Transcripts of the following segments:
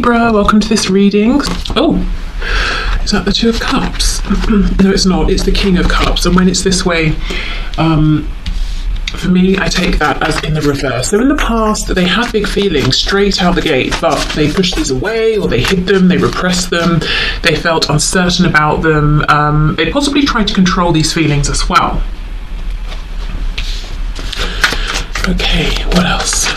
Libra, welcome to this reading. Oh, is that the Two of Cups? No, it's not. It's the King of Cups. And when it's this way, for me, I take that as in the reverse. So in the past, they had big feelings straight out the gate, but they pushed these away, or they hid them, they repressed them, they felt uncertain about them. They possibly tried to control these feelings as well. Okay, what else?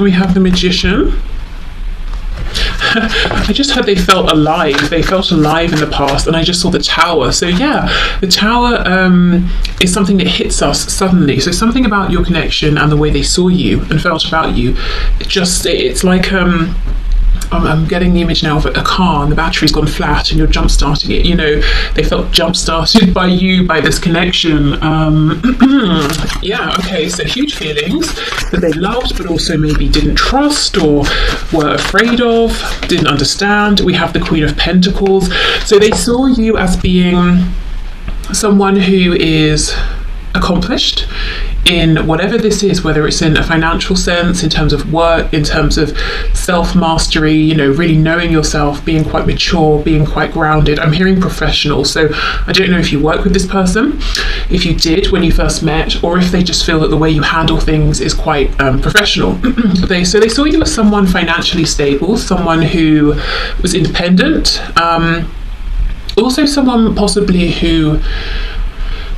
We have the Magician. I just heard they felt alive. They felt alive in the past, and I just saw the Tower. So yeah, the Tower is something that hits us suddenly. So something about your connection and the way they saw you and felt about you. It's like I'm getting the image now of a car and the battery's gone flat and you're jump starting it. You know, they felt jump started by you, by this connection. Yeah, okay, so huge feelings that they loved but also maybe didn't trust or were afraid of, didn't understand. We have the Queen of Pentacles. So they saw you as being someone who is accomplished in whatever this is, whether it's in a financial sense, in terms of work, in terms of self-mastery, you know, really knowing yourself, being quite mature, being quite grounded. I'm hearing professional, so I don't know if you work with this person, if you did when you first met, or if they just feel that the way you handle things is quite professional. So they saw you as someone financially stable, someone who was independent, also someone possibly who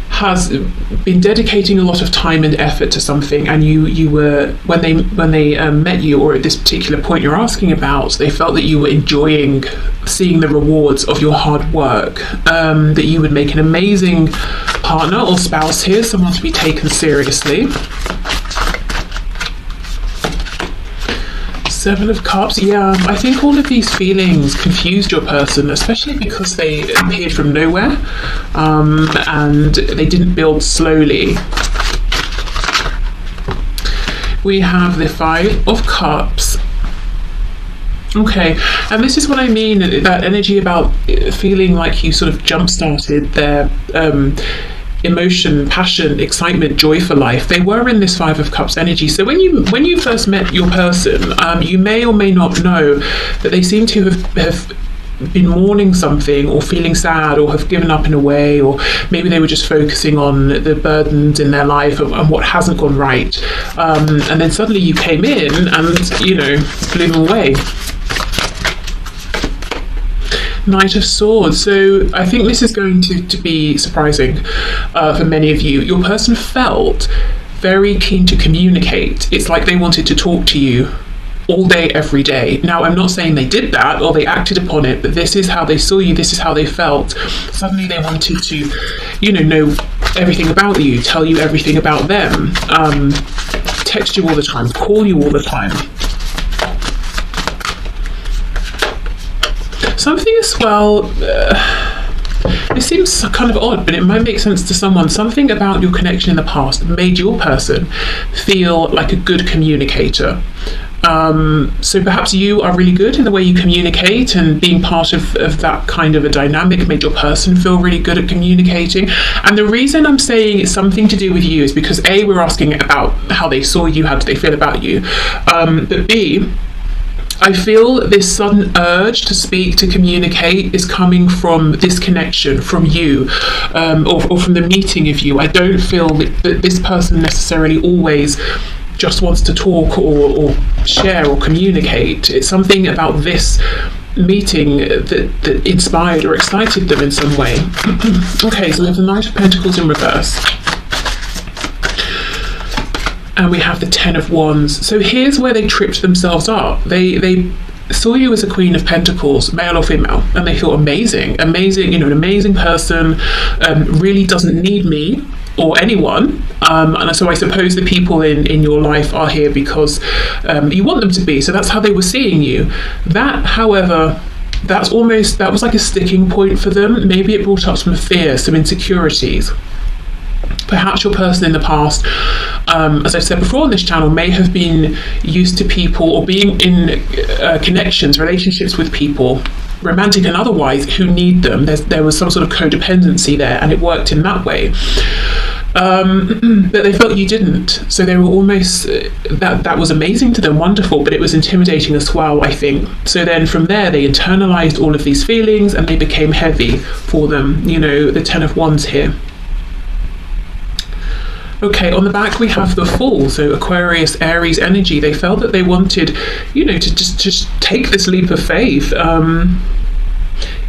has been dedicating a lot of time and effort to something, and you were when they met you, or at this particular point you're asking about, they felt that you were enjoying seeing the rewards of your hard work, that you would make an amazing partner or spouse here, someone to be taken seriously. Seven of Cups. Yeah, I think all of these feelings confused your person, especially because they appeared from nowhere, and they didn't build slowly. We have the Five of Cups. Okay, and this is what I mean, that energy about feeling like you sort of jump-started their emotion, passion, excitement, joy for life. They were in this Five of Cups energy. So when you first met your person, you may or may not know that they seem to have been mourning something, or feeling sad, or have given up in a way, or maybe they were just focusing on the burdens in their life and what hasn't gone right. And then suddenly you came in and, you know, blew them away. Knight of Swords. So I think this is going to be surprising for many of you. Your person felt very keen to communicate. It's like they wanted to talk to you all day, every day. Now, I'm not saying they did that or they acted upon it, but this is how they saw you, this is how they felt. Suddenly they wanted to, you know everything about you, tell you everything about them, text you all the time, call you all the time. Something as well, it seems kind of odd, but it might make sense to someone. Something about your connection in the past made your person feel like a good communicator. So perhaps you are really good in the way you communicate, and being part of that kind of a dynamic made your person feel really good at communicating. And the reason I'm saying it's something to do with you is because A, we're asking about how they saw you, how did they feel about you, but B, I feel this sudden urge to speak, to communicate, is coming from this connection, from you, or from the meeting of you. I don't feel that this person necessarily always just wants to talk or share or communicate. It's something about this meeting that inspired or excited them in some way. Okay, so we have the Knight of Pentacles in reverse. And we have the Ten of Wands. So here's where they tripped themselves up. They saw you as a Queen of Pentacles, male or female, and they feel amazing, you know, an amazing person, really doesn't need me or anyone. And so I suppose the people in your life are here because you want them to be. So that's how they were seeing you. That, however, that was like a sticking point for them. Maybe it brought up some fear, some insecurities. Perhaps your person in the past, as I've said before on this channel, may have been used to people or being in connections, relationships with people, romantic and otherwise, who need them. There was some sort of codependency there, and it worked in that way. But they felt you didn't. So they were almost, that was amazing to them, wonderful, but it was intimidating as well, I think. So then from there, they internalized all of these feelings and they became heavy for them. You know, the 10 of Wands here. Okay, on the back we have the Fool, so Aquarius, Aries energy. They felt that they wanted, you know, to just take this leap of faith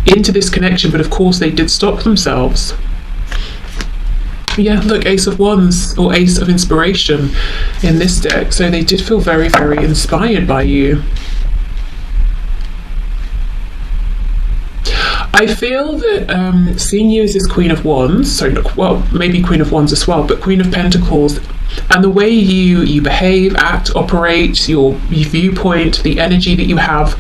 into this connection, but of course they did stop themselves. Yeah, look, Ace of Wands or Ace of Inspiration in this deck. So they did feel very, very inspired by you. I feel that seeing you as this Queen of Wands, so look, well, maybe Queen of Wands as well, but Queen of Pentacles, and the way you behave, act, operate, your viewpoint, the energy that you have,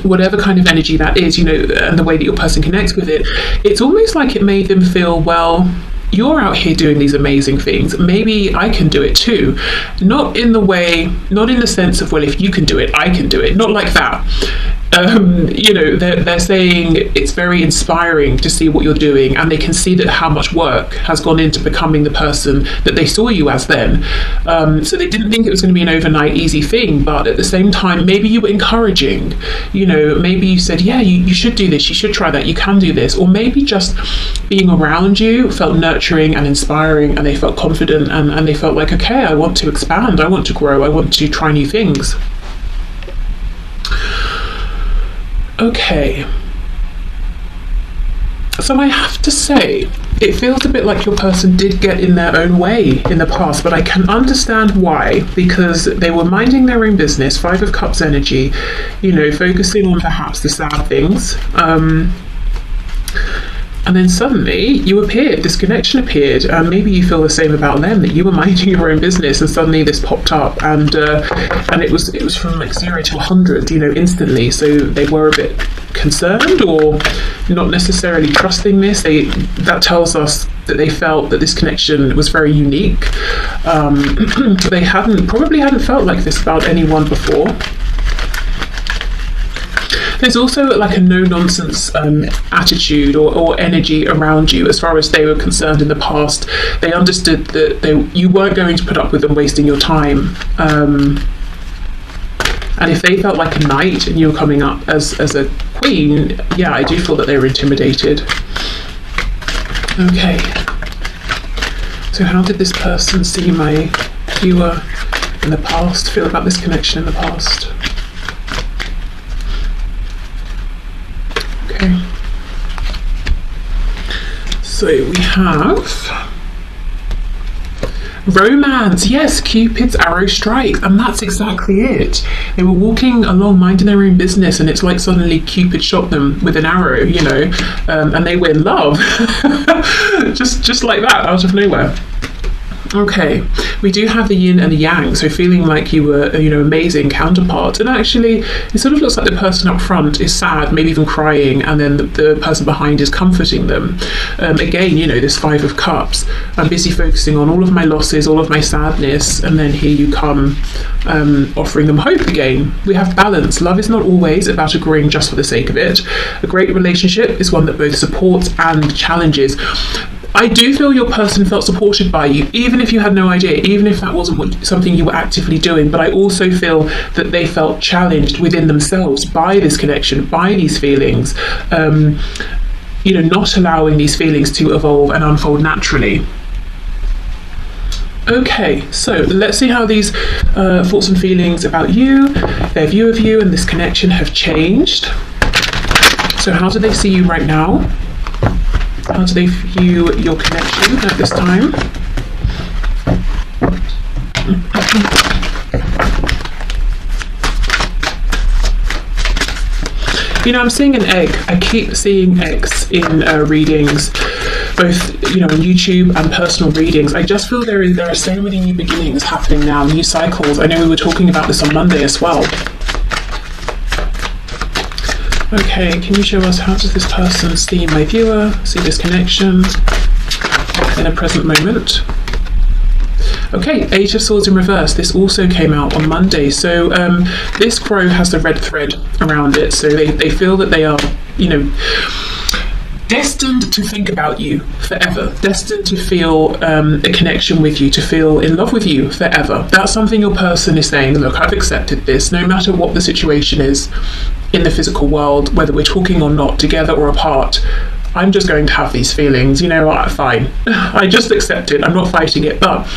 whatever kind of energy that is, you know, and the way that your person connects with it, it's almost like it made them feel, well, you're out here doing these amazing things, maybe I can do it too. Not in the sense of, well, if you can do it, I can do it, not like that. You know, they're saying it's very inspiring to see what you're doing, and they can see that how much work has gone into becoming the person that they saw you as then. So they didn't think it was going to be an overnight easy thing, but at the same time, maybe you were encouraging, you know, maybe you said, yeah, you should do this, you should try that, you can do this, or maybe just being around you felt nurturing and inspiring, and they felt confident, and they felt like, okay, I want to expand, I want to grow, I want to try new things. Okay, so I have to say, it feels a bit like your person did get in their own way in the past, but I can understand why, because they were minding their own business, 5 of Cups energy, you know, focusing on perhaps the sad things, and then suddenly you appeared, this connection appeared, and maybe you feel the same about them, that you were minding your own business and suddenly this popped up, and it was from like 0 to 100, you know, instantly. So they were a bit concerned or not necessarily trusting this. That tells us that they felt that this connection was very unique. They probably hadn't felt like this about anyone before. There's also like a no-nonsense attitude or energy around you as far as they were concerned in the past. They understood that you weren't going to put up with them wasting your time. And if they felt like a knight and you were coming up as a queen, yeah, I do feel that they were intimidated. Okay. So how did this person see my viewer in the past, feel about this connection in the past? Okay. So we have romance. Yes, Cupid's arrow strikes, and that's exactly it. They were walking along minding their own business, and it's like suddenly Cupid shot them with an arrow, you know, and they win love. just like that, out of nowhere. Okay, we do have the yin and the yang, so feeling like you were, you know, amazing counterpart, and actually it sort of looks like the person up front is sad, maybe even crying, and then the person behind is comforting them. Again, you know, this 5 of Cups, I'm busy focusing on all of my losses, all of my sadness, and then here you come offering them hope again. We have balance. Love is not always about agreeing just for the sake of it. A great relationship is one that both supports and challenges. I do feel your person felt supported by you, even if you had no idea, even if that wasn't something you were actively doing, but I also feel that they felt challenged within themselves by this connection, by these feelings, you know, not allowing these feelings to evolve and unfold naturally. Okay, so let's see how these thoughts and feelings about you, their view of you and this connection have changed. So how do they see you right now? How do they view your connection at this time? You know, I'm seeing an egg. I keep seeing eggs in readings, both, you know, on YouTube and personal readings. I just feel there are so many new beginnings happening now, new cycles. I know we were talking about this on Monday as well. Okay, can you show us how does this person see my viewer, see this connection in a present moment? Okay, 8 of Swords in reverse. This also came out on Monday. So this crow has the red thread around it. So they feel that they are, you know, destined to think about you forever, destined to feel a connection with you, to feel in love with you forever. That's something your person is saying, look, I've accepted this, no matter what the situation is in the physical world, whether we're talking or not, together or apart, I'm just going to have these feelings, you know what, fine. I just accept it, I'm not fighting it. But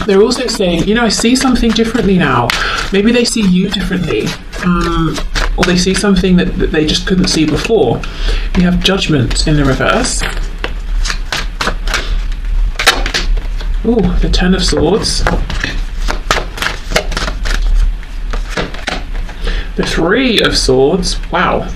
they're also saying, you know, I see something differently now. Maybe they see you differently. Or they see something that they just couldn't see before. We have Judgment in the reverse. Oh, the Ten of Swords. The Three of Swords. Wow.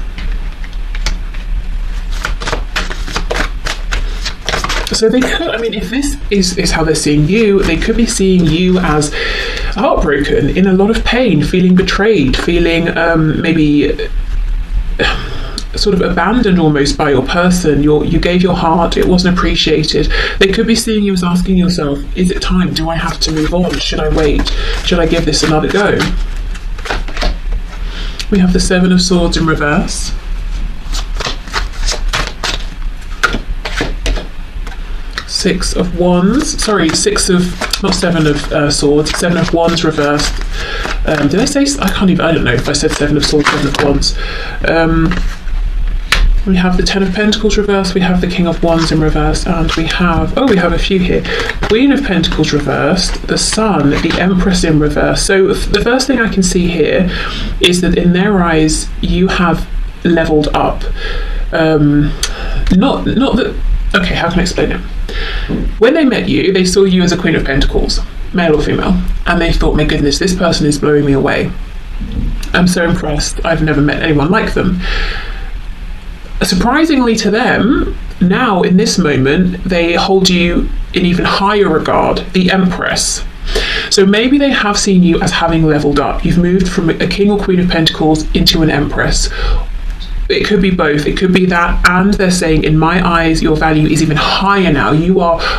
So they could, I mean, if this is how they're seeing you, they could be seeing you as heartbroken, in a lot of pain, feeling betrayed, feeling maybe sort of abandoned almost by your person. You gave your heart, it wasn't appreciated. They could be seeing you as asking yourself, is it time? Do I have to move on? Should I wait? Should I give this another go? We have the Seven of Swords in reverse. Six of Wands, sorry, not Seven of Swords, Seven of Wands reversed. Did I say, I don't know if I said Seven of Swords, Seven of Wands. We have the Ten of Pentacles reversed, we have the King of Wands in reverse, and we have a few here. Queen of Pentacles reversed, the Sun, the Empress in reverse. So the first thing I can see here is that in their eyes, you have leveled up. Not that, okay, how can I explain it? When they met you, they saw you as a Queen of Pentacles, male or female, and they thought, my goodness, this person is blowing me away. I'm so impressed. I've never met anyone like them. Surprisingly to them, now in this moment, they hold you in even higher regard, the Empress. So maybe they have seen you as having leveled up. You've moved from a King or Queen of Pentacles into an Empress. It could be both. It could be that, and they're saying, in my eyes, your value is even higher now.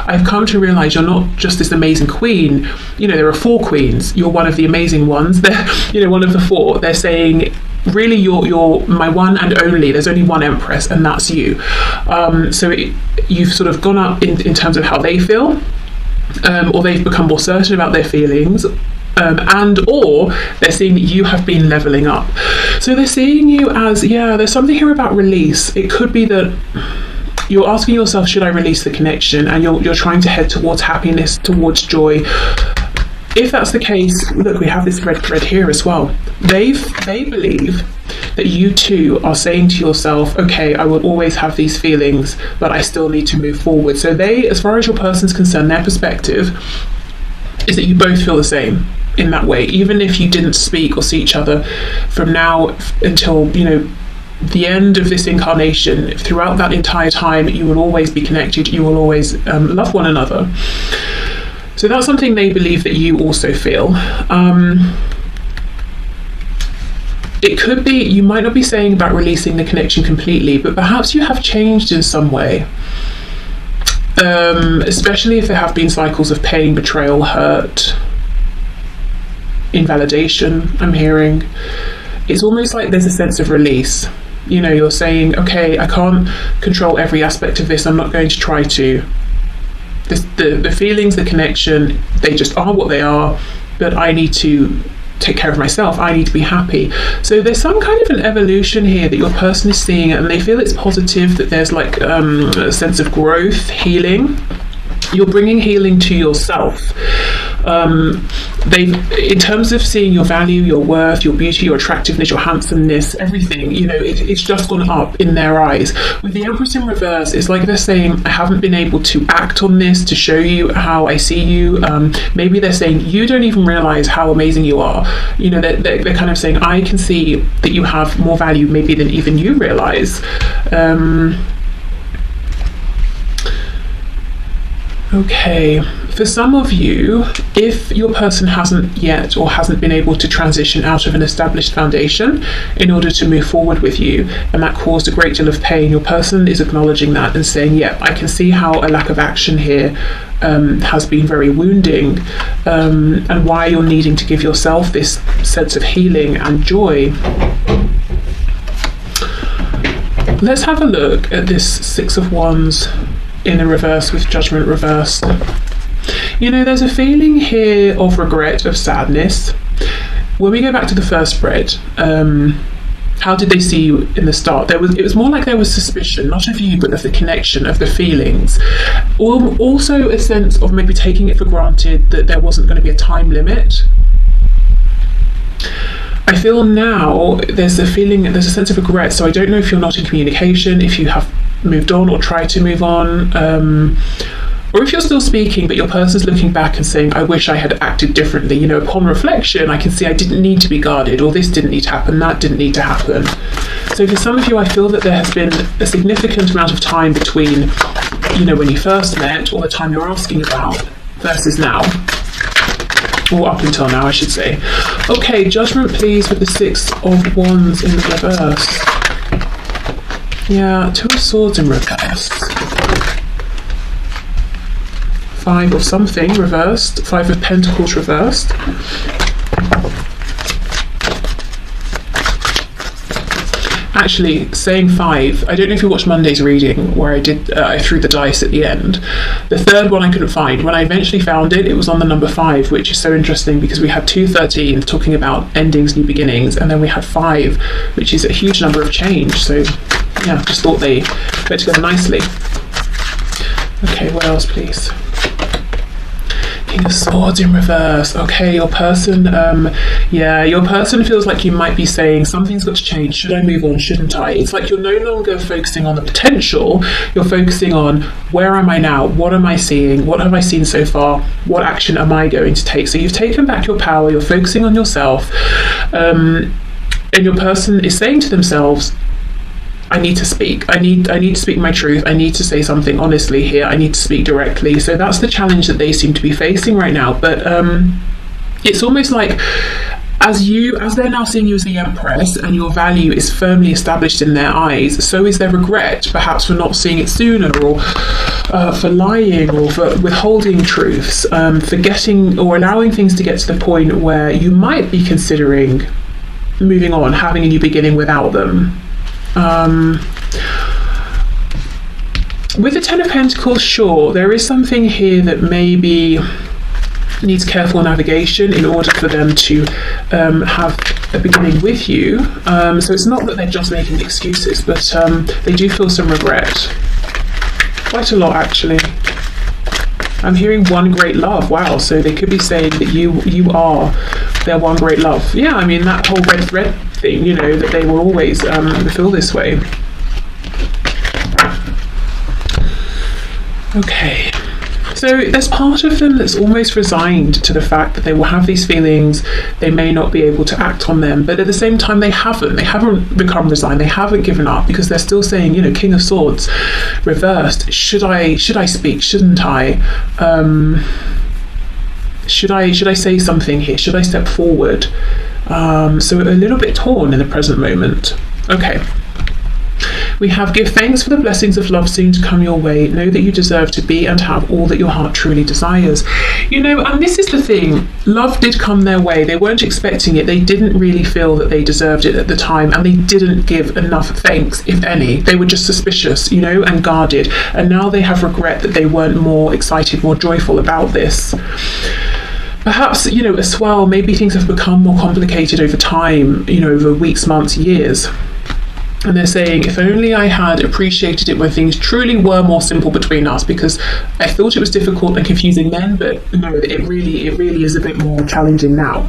I've come to realize you're not just this amazing queen. You know, there are 4 queens. You're one of the amazing ones. They're, you know, one of the 4. They're saying, really, you're my one and only. There's only one Empress, and that's you. So you've sort of gone up in terms of how they feel, or they've become more certain about their feelings. Or they're seeing that you have been leveling up. So they're seeing you as, there's something here about release. It could be that you're asking yourself, should I release the connection? And you're trying to head towards happiness, towards joy. If that's the case, look, we have this red thread here as well. They believe that you too are saying to yourself, okay, I will always have these feelings, but I still need to move forward. So they, as far as your person's concerned, their perspective is that you both feel the same in that way, even if you didn't speak or see each other from now until, you know, the end of this incarnation. Throughout that entire time, you will always be connected, you will always love one another. So that's something they believe that you also feel. It could be, you might not be saying about releasing the connection completely, but perhaps you have changed in some way. Especially if there have been cycles of pain, betrayal, hurt, invalidation, I'm hearing. It's almost like there's a sense of release. You know, you're saying, okay, I can't control every aspect of this, I'm not going to try to. The feelings, the connection, they just are what they are, but I need to take care of myself, I need to be happy. So there's some kind of an evolution here that your person is seeing, and they feel it's positive, that there's like a sense of growth, healing. You're bringing healing to yourself. In terms of seeing your value, your worth, your beauty, your attractiveness, your handsomeness, everything, you know, it's just gone up in their eyes. With the Empress in reverse, it's like they're saying, I haven't been able to act on this to show you how I see you. Maybe they're saying, you don't even realize how amazing you are. You know, they're kind of saying, I can see that you have more value maybe than even you realize. Okay, for some of you, if your person hasn't yet or hasn't been able to transition out of an established foundation in order to move forward with you, and that caused a great deal of pain, your person is acknowledging that and saying, yeah, I can see how a lack of action here has been very wounding, and why you're needing to give yourself this sense of healing and joy. let's have a look at this Six of Wands in the reverse with Judgment reversed. You know, there's a feeling here of regret, of sadness. When we go back to the first spread, how did they see you in the start? It was more like there was suspicion, not of you, but of the connection, of the feelings. Also a sense of maybe taking it for granted that there wasn't going to be a time limit. I feel now there's a sense of regret, so I don't know if you're not in communication, if you have moved on or tried to move on, or if you're still speaking but your person's looking back and saying, I wish I had acted differently. You know, upon reflection I can see I didn't need to be guarded, or this didn't need to happen, that didn't need to happen. So for some of you, I feel that there has been a significant amount of time between, you know, when you first met or the time you're asking about versus now, or up until now I should say. Okay, Judgment please with the Six of Wands in the reverse. Yeah, Two of Swords in reverse. Five of something reversed. Five of Pentacles reversed. Actually, saying five, I don't know if you watched Monday's reading where I threw the dice at the end. The third one I couldn't find. When I eventually found it, it was on the number 5, which is so interesting because we had 213 talking about endings, new beginnings, and then we had 5, which is a huge number of change. So yeah, just thought they fit together nicely. Okay, what else please? King of Swords in reverse. Okay, your person, your person feels like you might be saying something's got to change. Should I move on? Shouldn't I? It's like you're no longer focusing on the potential. You're focusing on where am I now? What am I seeing? What have I seen so far? What action am I going to take? So you've taken back your power. You're focusing on yourself, and your person is saying to themselves, I need to speak. I need to speak my truth. I need to say something honestly here. I need to speak directly. So that's the challenge that they seem to be facing right now. But it's almost like as they're now seeing you as the Empress and your value is firmly established in their eyes, so is their regret, perhaps for not seeing it sooner, or for lying, or for withholding truths, forgetting or allowing things to get to the point where you might be considering moving on, having a new beginning without them. With the Ten of Pentacles, sure, there is something here that maybe needs careful navigation in order for them to have a beginning with you. So it's not that they're just making excuses, but they do feel some regret. Quite a lot, actually. I'm hearing one great love. Wow, so they could be saying that you are their one great love. Yeah, I mean, that whole red thread thing, you know, that they will always feel this way. Okay, so there's part of them that's almost resigned to the fact that they will have these feelings, they may not be able to act on them, but at the same time they haven't become resigned, they haven't given up, because they're still saying, you know, King of Swords reversed, should I speak, shouldn't I? Should I say something here? Should I step forward? So a little bit torn in the present moment. Okay. We have give thanks for the blessings of love soon to come your way. Know that you deserve to be and have all that your heart truly desires. You know, and this is the thing. Love did come their way. They weren't expecting it. They didn't really feel that they deserved it at the time, and they didn't give enough thanks, if any. They were just suspicious, you know, and guarded. And now they have regret that they weren't more excited, more joyful about this. Perhaps, you know, as well, maybe things have become more complicated over time, you know, over weeks, months, years. And they're saying, if only I had appreciated it when things truly were more simple between us, because I thought it was difficult and confusing then, but no, it really is a bit more challenging now.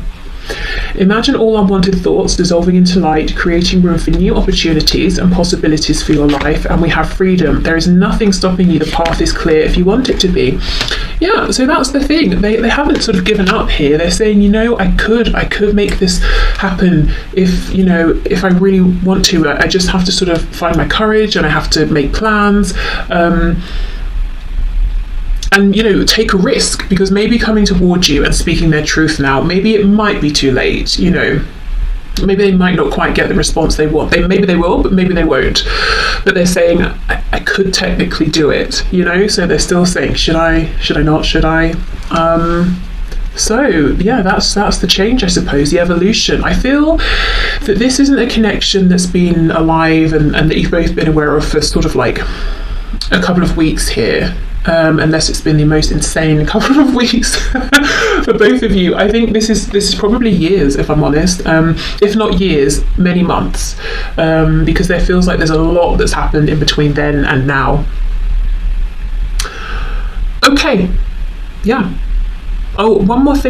Imagine all unwanted thoughts dissolving into light, creating room for new opportunities and possibilities for your life, and we have freedom. There is nothing stopping you. The path is clear if you want it to be. Yeah, so that's the thing. They haven't sort of given up here. They're saying, you know, I could make this happen if, you know, if I really want to. I just have to sort of find my courage, and I have to make plans. And, you know, take a risk, because maybe coming towards you and speaking their truth now, maybe it might be too late, you know. Maybe they might not quite get the response they want. Maybe they will, but maybe they won't. But they're saying, I could technically do it, you know. So they're still saying, should I not, should I? So yeah, that's the change, I suppose, the evolution. I feel that this isn't a connection that's been alive and that you've both been aware of for sort of like a couple of weeks here, unless it's been the most insane couple of weeks for both of you. I think this is probably years, if I'm honest, if not years, many months, because there feels like there's a lot that's happened in between then and now. Okay, yeah. Oh, one more thing